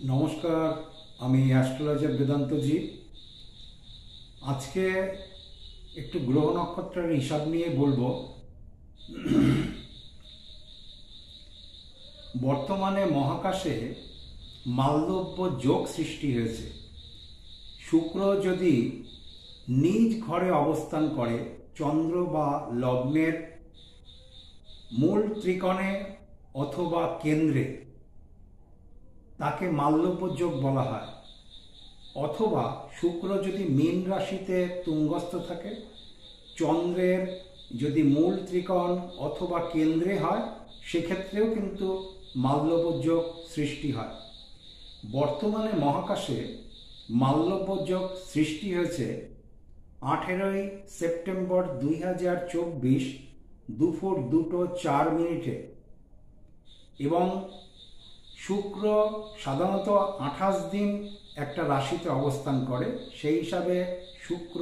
নমস্কার, আমি অ্যাস্ট্রোলজার বেদান্তজি। আজকে একটু গ্রহ নক্ষত্রের হিসাব নিয়ে বলবো। বর্তমানে মহাকাশে মালদ্রব্য যোগ সৃষ্টি হয়েছে। শুক্র যদি নিজ ঘরে অবস্থান করে চন্দ্র বা লগ্নের মূল ত্রিকোণে অথবা কেন্দ্রে, তাকে মালদ্রব্য যোগ বলা হয়। অথবা শুক্র যদি মীন রাশিতে তুঙ্গস্থ থাকে, চন্দ্রের যদি মূল ত্রিকোণ অথবা কেন্দ্রে হয়, সেক্ষেত্রেও কিন্তু মালদ্রব্য যোগ সৃষ্টি হয়। বর্তমানে মহাকাশে মালদ্রব্য যোগ সৃষ্টি হয়েছে 18ই সেপ্টেম্বর 2024 দুপুর 2:04 এবং শুক্র সাধারণত 28 দিন একটা রাশিতে অবস্থান করে। সেই হিসাবে শুক্র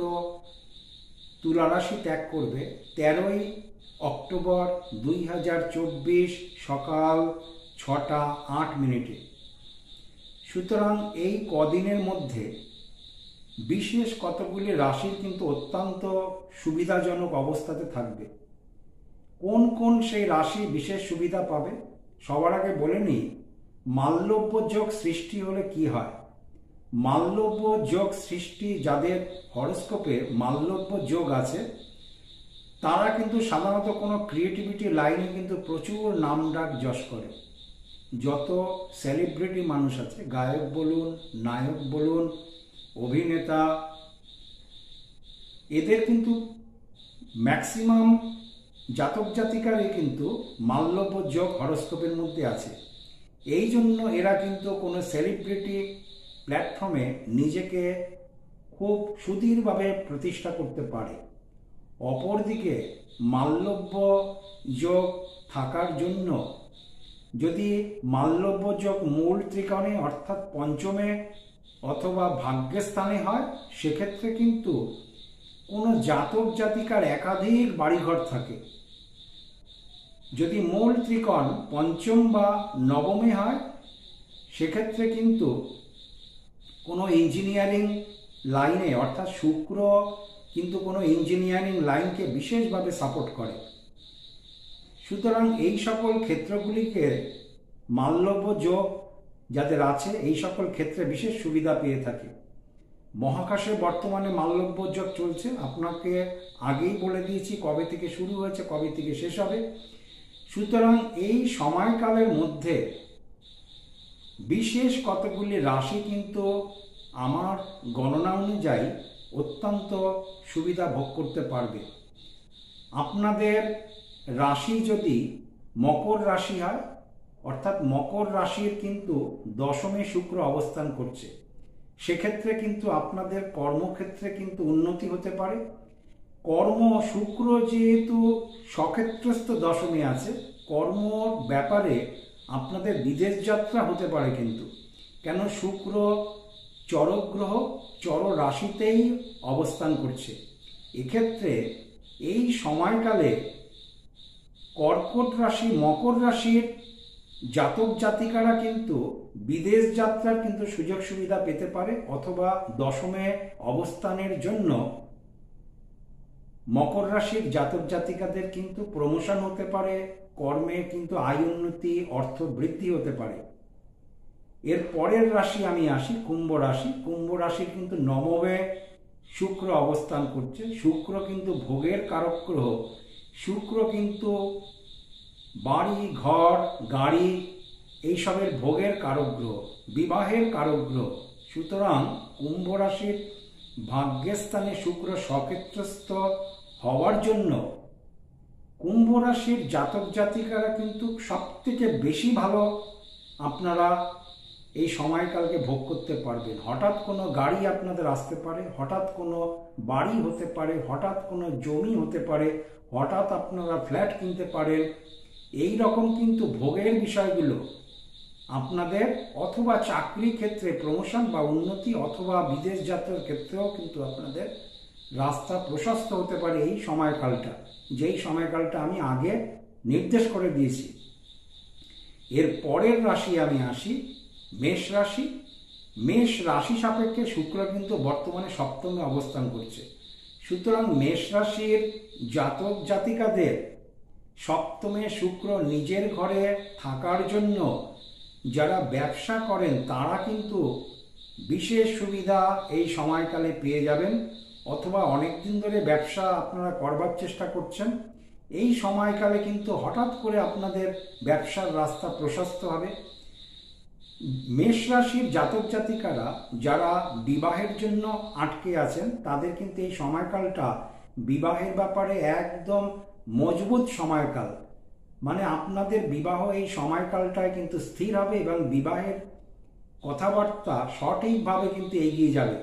তুলা রাশি ত্যাগ করবে 13ই অক্টোবর 2024 সকাল 6:08। সুতরাং এই কদিনের মধ্যে বিশেষ কতগুলি রাশির কিন্তু অত্যন্ত সুবিধাজনক অবস্থাতে থাকবে। কোন কোন সেই রাশি বিশেষ সুবিধা পাবে সবার আগে বলে নিই, মালদ্রব্য যোগ সৃষ্টি হলে কি হয়। মালদ্রব্য যোগ সৃষ্টি যাদের হরোস্কোপে মালদ্রব্য যোগ আছে, তারা কিন্তু সাধারণত কোনো ক্রিয়েটিভিটি লাইনে কিন্তু প্রচুর নামডাক যশ করে। যত সেলিব্রিটি মানুষ আছে, গায়ক বলুন, নায়ক বলুন, অভিনেতা, এদের কিন্তু ম্যাক্সিমাম জাতক জাতিকারই কিন্তু মালদ্রব্য যোগ হরোস্কোপের মধ্যে আছে। এই জন্য এরা কিন্তু কোনো সেলিব্রিটি প্ল্যাটফর্মে নিজেকে খুব সুদৃঢ়ভাবে প্রতিষ্ঠা করতে পারে। অপরদিকে মালদ্রব্য যোগ থাকার জন্য যদি মালদ্রব্য যোগ মূল ত্রিকোণে অর্থাৎ পঞ্চমে অথবা ভাগ্যস্থানে হয়, সেক্ষেত্রে কিন্তু কোনো জাতক জাতিকার একাধিক বাড়িঘর থাকে। যদি মূল ত্রিকোণ পঞ্চম বা নবমে হয়, সেক্ষেত্রে কিন্তু কোনো ইঞ্জিনিয়ারিং লাইনে অর্থাৎ শুক্র কিন্তু কোনো ইঞ্জিনিয়ারিং লাইনকে বিশেষভাবে সাপোর্ট করে। সুতরাং এই সকল ক্ষেত্রগুলিকে মালদ্রব্য যোগ যাদের আছে, এই সকল ক্ষেত্রে বিশেষ সুবিধা পেয়ে থাকে। মহাকাশে বর্তমানে মালদ্রব্য যোগ চলছে, আপনাকে আগেই বলে দিয়েছি কবে থেকে শুরু হয়েছে, কবে থেকে শেষ হবে। সুতরাং এই সময়কালের মধ্যে বিশেষ কতগুলি রাশি কিন্তু আমার গণনা অনুযায়ী অত্যন্ত সুবিধা ভোগ করতে পারবে। আপনাদের রাশি যদি মকর রাশি হয়, অর্থাৎ মকর রাশির কিন্তু দশমে শুক্র অবস্থান করছে, সেক্ষেত্রে কিন্তু আপনাদের কর্মক্ষেত্রে কিন্তু উন্নতি হতে পারে। শুক্র যেহেতু সক্ষেত্রস্থ দশমে আছে, কর্মর ব্যাপারে আপনাদের বিদেশ যাত্রা হতে পারে কিন্তু, কেন শুক্র চরক গ্রহ চর রাশিতেই অবস্থান করছে। এক্ষেত্রে এই সময়কালে কর্কট রাশি, মকর রাশির জাতক জাতিকারা কিন্তু বিদেশ যাত্রার কিন্তু সুযোগ সুবিধা পেতে পারে, অথবা দশমে অবস্থানের জন্য মকর রাশির জাতক জাতিকাদের কিন্তু প্রমোশন হতে পারে, কর্মে কিন্তু আয় উন্নতি, অর্থ বৃদ্ধি হতে পারে। এর পরের রাশি আমি আসি কুম্ভ রাশি। কুম্ভ রাশির কিন্তু নবমে শুক্র অবস্থান করছে। শুক্র কিন্তু ভোগের কারক গ্রহ। শুক্র কিন্তু বাড়ি, ঘর, গাড়ি এইসবের ভোগের কারক গ্রহ, বিবাহের কারক গ্রহ। সুতরাং কুম্ভ রাশির ভাগ্যস্থানে শুক্র সক্ষেত্রস্থ হওয়ার জন্য কুম্ভ রাশির জাতক জাতিকারা কিন্তু সবথেকে বেশি ভালো আপনারা এই সময়কালকে ভোগ করতে পারবেন। হঠাৎ কোনো গাড়ি আপনাদের আসতে পারে, হঠাৎ কোনো বাড়ি হতে পারে, হঠাৎ কোনো জমি হতে পারে, হঠাৎ আপনারা ফ্ল্যাট কিনতে পারেন। এই রকম কিন্তু ভোগের বিষয়গুলো আপনাদের অথবা চাকরি ক্ষেত্রে প্রমোশন বা উন্নতি, অথবা বিদেশ যাত্রার ক্ষেত্রেও কিন্তু আপনাদের রাস্তা প্রশস্ত হতে পারে এই সময়কালটা, যেই সময়কালটা আমি আগে নির্দেশ করে দিয়েছি। এর পরের রাশি আমি আসি মেষ রাশি, মেষ রাশি সাপেক্ষে শুক্র কিন্তু বর্তমানে সপ্তমে অবস্থান করছে। সুতরাং মেষ রাশির জাতক জাতিকাদের সপ্তমে শুক্র নিজের ঘরে থাকার জন্য যারা ব্যবসা করেন তারা কিন্তু বিশেষ সুবিধা এই সময়কালে পেয়ে যাবেন, অথবা অনেক দিন ধরে ব্যবসা আপনারা করবার চেষ্টা করছেন, এই সময়কালে কিন্তু হঠাৎ করে আপনাদের ব্যবসার রাস্তা প্রশস্ত হবে। মেষ রাশির জাতক জাতিকারা যারা বিবাহের জন্য আটকে আছেন তাদের কিন্তু এই সময়কালটা বিবাহের ব্যাপারে একদম মজবুত সময়কাল, মানে আপনাদের বিবাহ এই সময়কালটায় কিন্তু স্থির হবে এবং বিবাহের কথাবার্তা সঠিকভাবে কিন্তু এগিয়ে যাবে।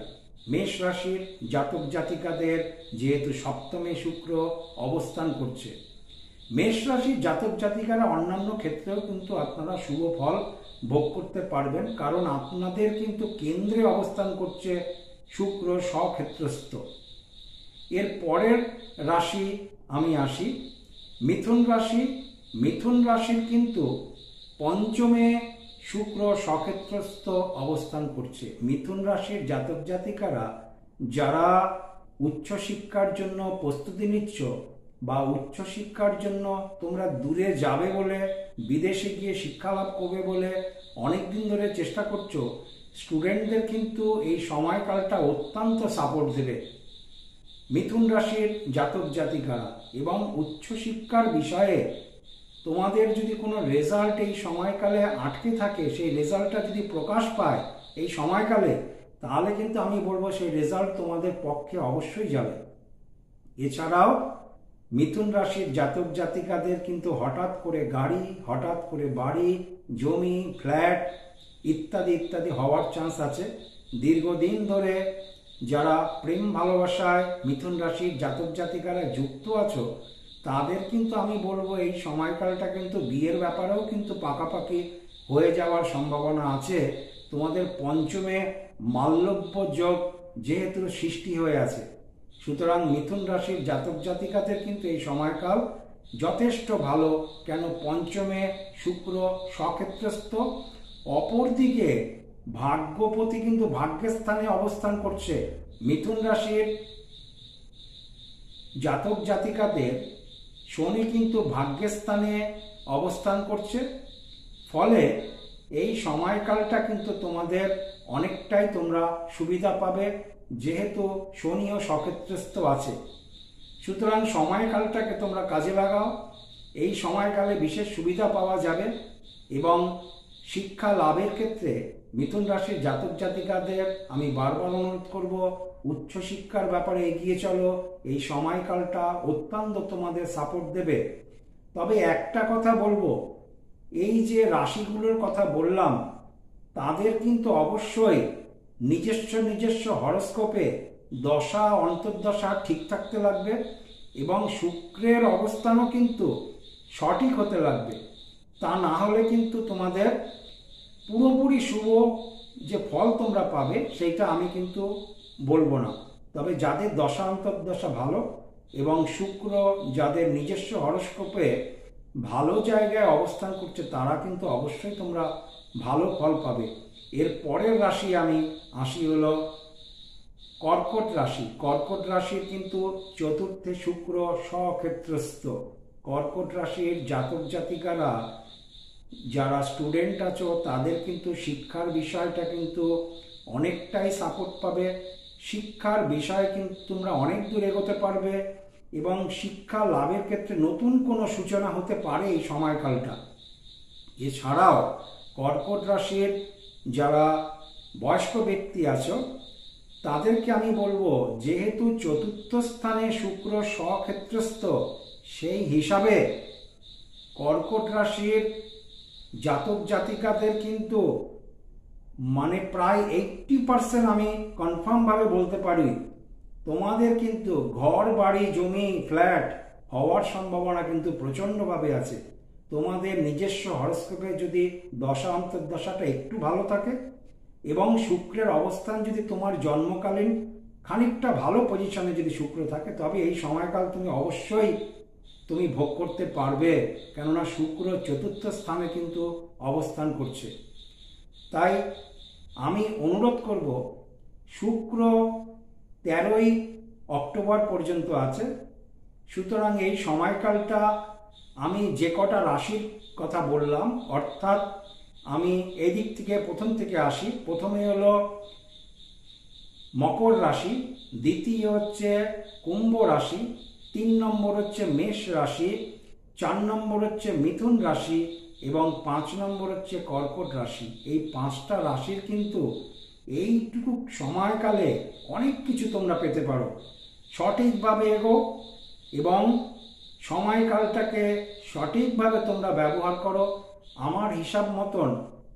মেষ রাশির জাতক জাতিকাদের যেহেতু সপ্তমে শুক্র অবস্থান করছে, মেষ রাশির জাতক জাতিকারা অন্যান্য ক্ষেত্রেও কিন্তু আপনারা শুভ ফল ভোগ করতে পারবেন, কারণ আপনাদের কিন্তু কেন্দ্রে অবস্থান করছে শুক্র স্বক্ষেত্রস্থ। এর পরের রাশি আমি আসি মিথুন রাশি। মিথুন রাশির কিন্তু পঞ্চমে শুক্র স্বক্ষেত্রস্থ অবস্থান করছে। মিথুন রাশির জাতক জাতিকারা যারা উচ্চশিক্ষার জন্য প্রস্তুতি নিচ্ছ বা উচ্চশিক্ষার জন্য তোমরা দূরে যাবে বলে, বিদেশে গিয়ে শিক্ষা লাভ করবে বলে অনেক দিন ধরে চেষ্টা করছো, স্টুডেন্টদের কিন্তু এই সময়কালটা অত্যন্ত সাপোর্ট দেবে মিথুন রাশির জাতক জাতিকারা। এবং উচ্চশিক্ষার বিষয়ে তোমাদের যদি কোনো রেজাল্ট এই সময়কালে আটকে থাকে, সেই রেজাল্টটা যদি প্রকাশ পায় এই সময়কালে, তাহলে কিন্তু আমি বলবো সেই রেজাল্ট তোমাদের পক্ষে অবশ্যই যাবে। এছাড়াও মিথুন রাশির জাতক জাতিকাদের কিন্তু হঠাৎ করে গাড়ি, হঠাৎ করে বাড়ি, জমি, ফ্ল্যাট ইত্যাদি ইত্যাদি হওয়ার চান্স আছে। দীর্ঘদিন ধরে যারা প্রেম ভালোবাসায় মিথুন রাশির জাতক জাতিকারা যুক্ত আছো, তাদের কিন্তু আমি বলবো এই সময়কালটা কিন্তু বিয়ের ব্যাপারেও কিন্তু পাকাপাকি হয়ে যাওয়ার সম্ভাবনা আছে। তোমাদের পঞ্চমে মাল্যব্য যোগ যেহেতু সৃষ্টি হয়ে আছে, সুতরাং মিথুন রাশির জাতক জাতিকাদের কিন্তু এই সময়কাল যথেষ্ট ভালো। কেন? পঞ্চমে শুক্র স্বক্ষেত্রস্থ, অপরদিকে ভাগ্যপতি কিন্তু ভাগ্যের স্থানে অবস্থান করছে। মিথুন রাশির জাতক জাতিকাদের শনি কিন্তু ভাগ্যের স্থানে অবস্থান করছে, ফলে এই সময়কালটা কিন্তু তোমাদের অনেকটাই তোমরা সুবিধা পাবে, যেহেতু শনিও স্বক্ষেত্রস্থ আছে। সুতরাং সময়কালটাকে তোমরা কাজে লাগাও, এই সময়কালে বিশেষ সুবিধা পাওয়া যাবে। এবং শিক্ষা লাভের ক্ষেত্রে মিথুন রাশির জাতক জাতিকাদের আমি বারবার অনুরোধ করব, উচ্চশিক্ষার ব্যাপারে এগিয়ে চলো, এই সময়কালটা অত্যন্ত তোমাদের সাপোর্ট দেবে। তবে একটা কথা বলবো, এই যে রাশিগুলোর কথা বললাম তাদের কিন্তু অবশ্যই নিজস্ব নিজস্ব হরস্কোপে দশা অন্তর্দশা ঠিক থাকতে লাগবে এবং শুক্রের অবস্থানও কিন্তু সঠিক হতে লাগবে। তা না হলে কিন্তু তোমাদের পুরোপুরি শুভ যে ফল তোমরা পাবে সেইটা আমি কিন্তু বলবো না। তবে যাদের দশা অন্তর্দশা ভালো এবং শুক্র যাদের নিজস্ব হরস্কোপে ভালো জায়গায় অবস্থান করছে, তারা কিন্তু অবশ্যই তোমরা ভালো ফল পাবে। এর পরের রাশি আমি আসি হলো কর্কট রাশি। কর্কট রাশির কিন্তু চতুর্থে শুক্র স্বক্ষেত্রস্থ। কর্কট রাশির জাতক জাতিকারা যারা স্টুডেন্ট আছো তাদের কিন্তু শিক্ষার বিষয়টা কিন্তু অনেকটাই সাপোর্ট পাবে। শিক্ষার বিষয়ে কিন্তু তোমরা অনেক দূর এগোতে পারবে এবং শিক্ষা লাভের ক্ষেত্রে নতুন কোনো সূচনা হতে পারে এই সময়কালটা। এছাড়াও কর্কট রাশির যারা বয়স্ক ব্যক্তি আছো তাদেরকে আমি বলবো, যেহেতু চতুর্থ স্থানে শুক্র স্বক্ষেত্রস্থ, সেই হিসাবে কর্কট রাশির জাতক জাতিকাদের কিন্তু মানে প্রায় 80% আমি কনফার্মভাবে বলতে পারি তোমাদের কিন্তু ঘর বাড়ি জমি ফ্ল্যাট হওয়ার সম্ভাবনা কিন্তু প্রচণ্ডভাবে আছে। তোমাদের নিজস্ব হরস্কোপে যদি দশা অন্তর্দশাটা একটু ভালো থাকে এবং শুক্রের অবস্থান যদি তোমার জন্মকালীন খানিকটা ভালো পজিশনে যদি শুক্র থাকে, তবে এই সময়কাল তুমি অবশ্যই তুমি ভোগ করতে পারবে, কেননা শুক্র চতুর্থ স্থানে কিন্তু অবস্থান করছে। তাই আমি অনুরোধ করব, শুক্র 13ই অক্টোবর পর্যন্ত আছে। সুতরাং এই সময়কালটা আমি যে কটা রাশির কথা বললাম, অর্থাৎ আমি এই দিক থেকে প্রথম থেকে আসি। প্রথমে হলো মকর রাশি, দ্বিতীয় হচ্ছে কুম্ভ রাশি, 3 নম্বর হচ্ছে মেষ রাশি, 4 নম্বর হচ্ছে মিথুন রাশি এবং 5 নম্বর হচ্ছে কর্কট রাশি। এই 5টা রাশির কিন্তু এইটুকু সময়কালে অনেক কিছু তোমরা পেতে পারো। সঠিকভাবে এগো এবং সময়কালটাকে সঠিকভাবে তোমরা ব্যবহার করো। আমার হিসাব মতন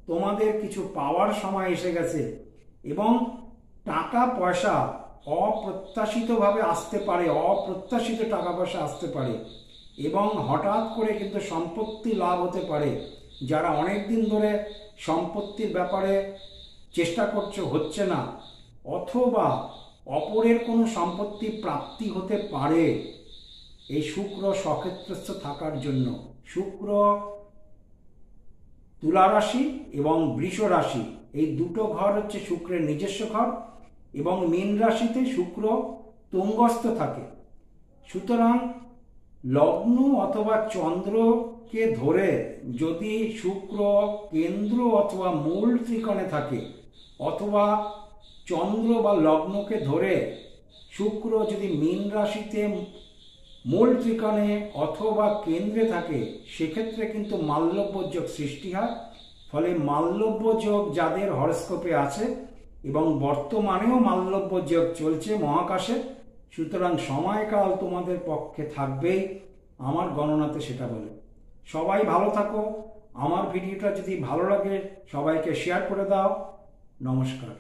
তোমাদের কিছু পাওয়ার সময় এসে গেছে এবং টাকা পয়সা অপ্রত্যাশিতভাবে আসতে পারে, অপ্রত্যাশিত টাকা পয়সা আসতে পারে এবং হঠাৎ করে কিন্তু সম্পত্তি লাভ হতে পারে। যারা অনেক দিন ধরে সম্পত্তির ব্যাপারে চেষ্টা করছো, হচ্ছে না, অথবা অপরের কোনো সম্পত্তি প্রাপ্তি হতে পারে এই শুক্র সক্ষেত্রস্থ থাকার জন্য। শুক্র তুলা রাশি এবং বৃষ রাশি, এই দুটো ঘর হচ্ছে শুক্রের নিজস্ব ঘর এবং মীন রাশিতে শুক্র তুঙ্গস্থ থাকে। সুতরাং লগ্ন অথবা চন্দ্রকে ধরে যদি শুক্র কেন্দ্র অথবা মূল ত্রিকোণে থাকে, অথবা চন্দ্র বা লগ্নকে ধরে শুক্র যদি মীন রাশিতে মূল ত্রিকোণে অথবা কেন্দ্রে থাকে, সেক্ষেত্রে কিন্তু মাল্যব্য যোগ সৃষ্টি হয়। ফলে মাল্যব্য যোগ যাদের হরস্কোপে আছে এবং বর্তমানেও মাল্যব্য যোগ চলছে মহাকাশে, সুতরাং সময়কাল তোমাদের পক্ষে থাকবেই, আমার গণনাতে সেটা বলে। সবাই ভালো থাকো। আমার ভিডিওটা যদি ভালো লাগে সবাইকে শেয়ার করে দাও। নমস্কার।